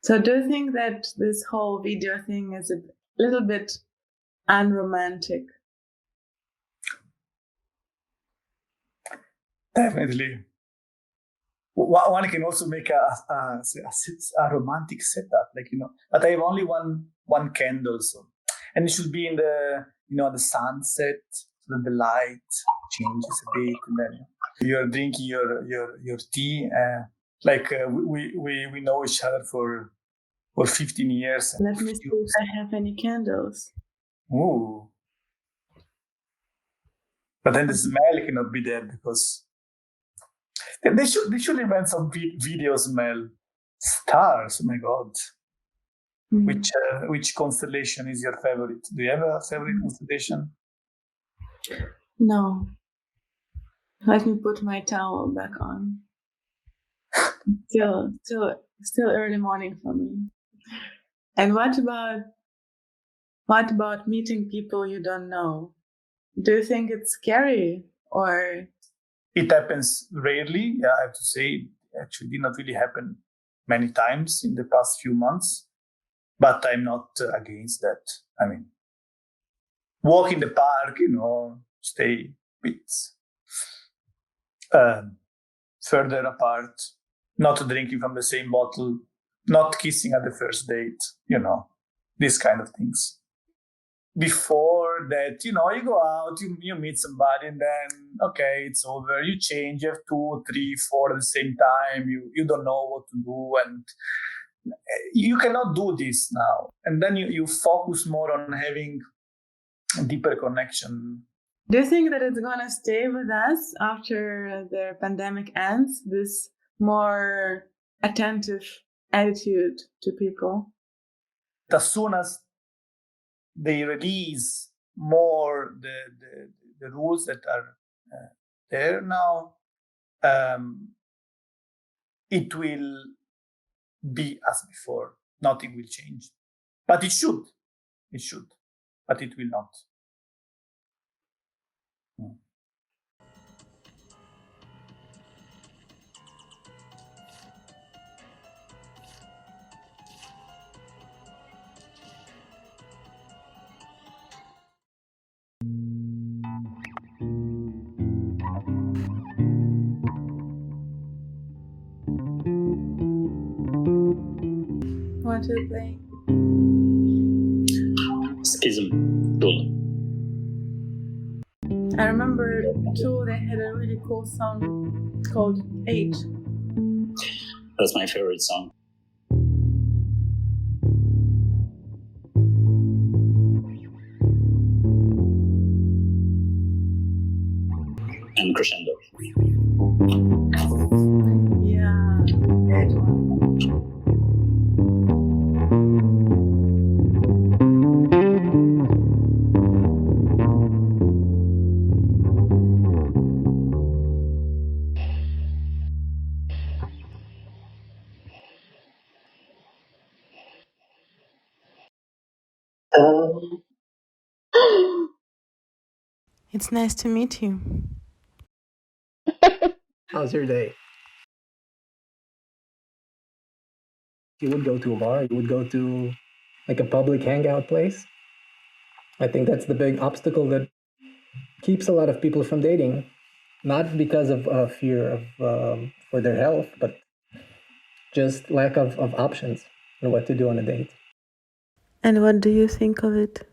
So do you think that this whole video thing is a little bit unromantic? Definitely. One can also make a romantic setup, but I have only one candle, so, and it should be in the sunset, so that the light changes a bit, and then you're drinking your tea, we know each other for 15 years. Let me see if I have any candles. Ooh. But then the smell cannot be there because they should invent some video smell. Stars, oh my God. Which constellation is your favorite? Do you have a favorite constellation? No. Let me put my towel back on. Still early morning for me. And what about meeting people you don't know? Do you think it's scary or? It happens rarely. Yeah, I have to say, it actually did not really happen many times in the past few months. But I'm not against that. I mean, walk in the park, stay a bit further apart, not drinking from the same bottle, not kissing at the first date, these kind of things. Before that, you go out, you meet somebody, and then, okay, it's over. You change, you have 2, 3, 4 at the same time. You don't know what to do, and you cannot do this now. And then you focus more on having a deeper connection. Do you think that it's going to stay with us after the pandemic ends, this more attentive attitude to people? As soon as they release more the rules that are there now, it will be as before. Nothing will change. But it should. But it will not. What to play? Schism. Cool. I remember too, they had a really cool song called H. That's my favorite song. And Crescendo. Yeah, that one. It's nice to meet you. How's your day? You would go to a bar, you would go to like a public hangout place. I think that's the big obstacle that keeps a lot of people from dating, not because of fear of for their health, but just lack of options and what to do on a date. And what do you think of it?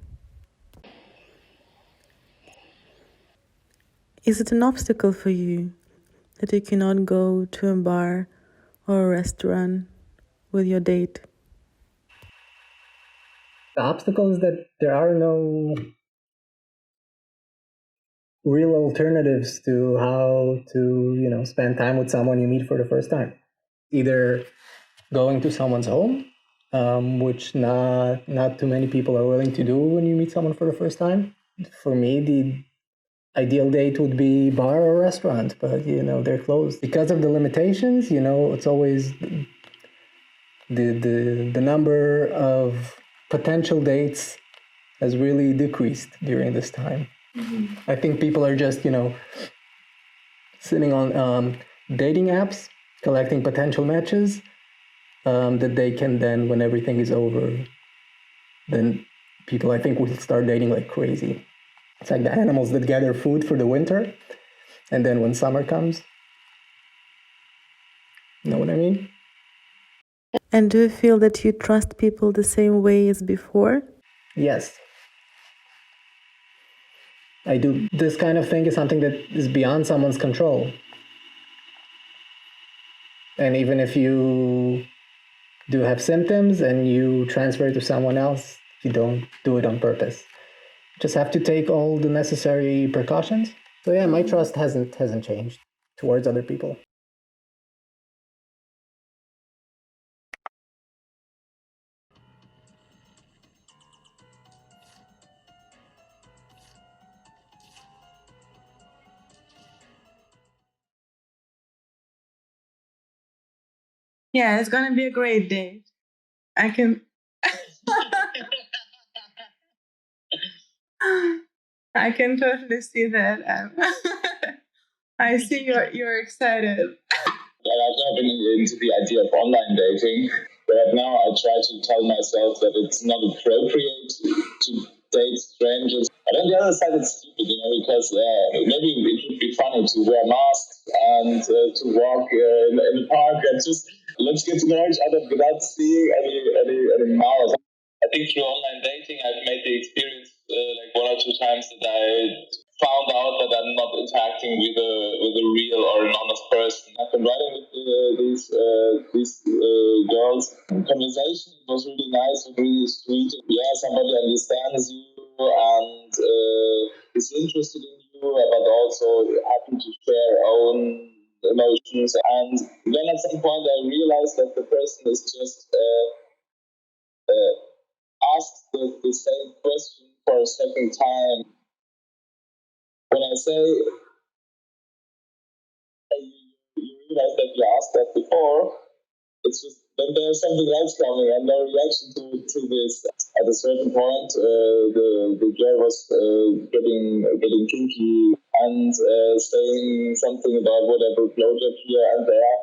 Is it an obstacle for you that you cannot go to a bar or a restaurant with your date? The obstacle is that there are no real alternatives to how to, spend time with someone you meet for the first time. Either going to someone's home, which not too many people are willing to do when you meet someone for the first time. For me, the ideal date would be bar or restaurant, but they're closed because of the limitations. It's always the number of potential dates has really decreased during this time. Mm-hmm. I think people are just sitting on dating apps, collecting potential matches, that they can then, when everything is over, then people, I think, will start dating like crazy. It's like the animals that gather food for the winter, and then when summer comes, you know what I mean? And do you feel that you trust people the same way as before? Yes. I do. This kind of thing is something that is beyond someone's control. And even if you do have symptoms and you transfer it to someone else, you don't do it on purpose. You just have to take all the necessary precautions. So yeah, my trust hasn't changed towards other people. Yeah, it's gonna be a great day. I can. I can totally see that. I see you're excited. I've never been into the idea of online dating, but now I try to tell myself that it's not appropriate to date strangers. But on the other side, it's stupid, because maybe it would be funny to wear masks and to walk in the park and just let's get to know each other without seeing any mouths. I think through online dating, I've made the experience like one or two times that I found out that I'm not interacting with a real or an honest person. I've been writing with these girls. The conversation was really nice and really sweet. Yeah, somebody understands you and is interested in you, but also happy to share own emotions. And then at some point, I realized that the person is just asked the same question for a second time. When I say you realize that you asked that before, it's just then there's something else coming and no reaction to this. At a certain point, the girl was getting kinky and saying something about whatever blowjob here and there,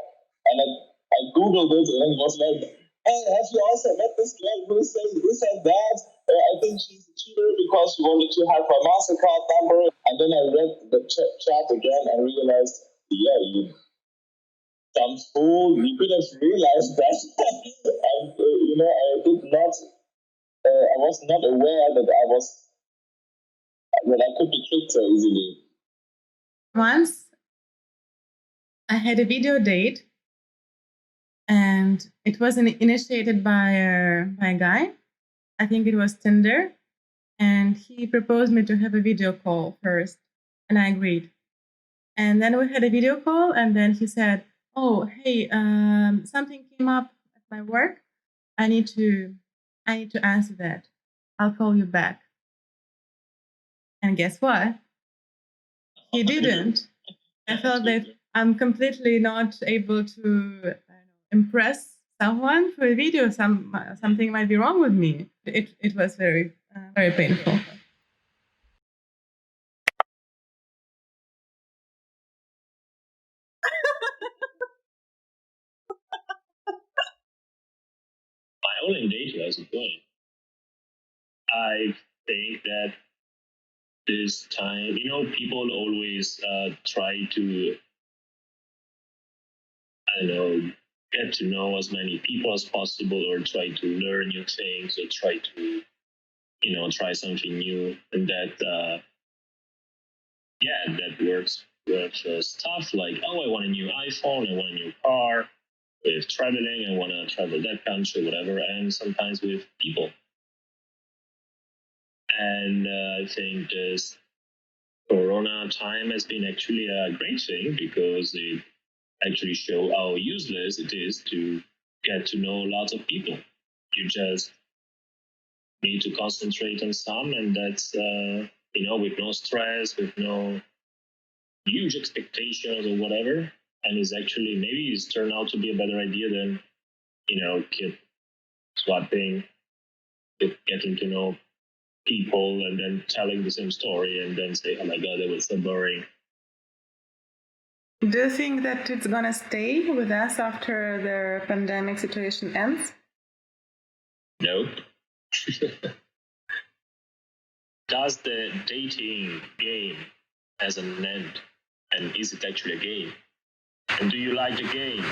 and I googled it and it was like, hey, have you also met this girl who is saying this and that? I think she's a cheater because she wanted to have her MasterCard number. And then I read the chat again and realized, yeah, you dumb fool, you could have realized that. And, I did not, I was not aware that that I could be tricked so easily. Once I had a video date, and it was initiated by a guy. I think it was Tinder, and he proposed me to have a video call first, and I agreed. And then we had a video call, and then he said, "Oh, hey, something came up at my work. I need to answer that. I'll call you back." And guess what? He didn't. I felt that I'm completely not able to impress someone for a video. Something might be wrong with me. It was very very painful. My online dating as a point. I think that this time, people always try to, I don't know, get to know as many people as possible, or try to learn new things, or try to, try something new. And that, that works with stuff like, oh, I want a new iPhone, I want a new car. With traveling, I want to travel that country, whatever. And sometimes with people. And I think this Corona time has been actually a great thing, because it actually show how useless it is to get to know lots of people. You just need to concentrate on some, and that's with no stress, with no huge expectations or whatever. And it's turned out to be a better idea than keep swapping, keep getting to know people and then telling the same story and then say, oh my god, that was so boring. Do you think that it's gonna stay with us after the pandemic situation ends? No. Does the dating game has an end? And is it actually a game? And do you like the game?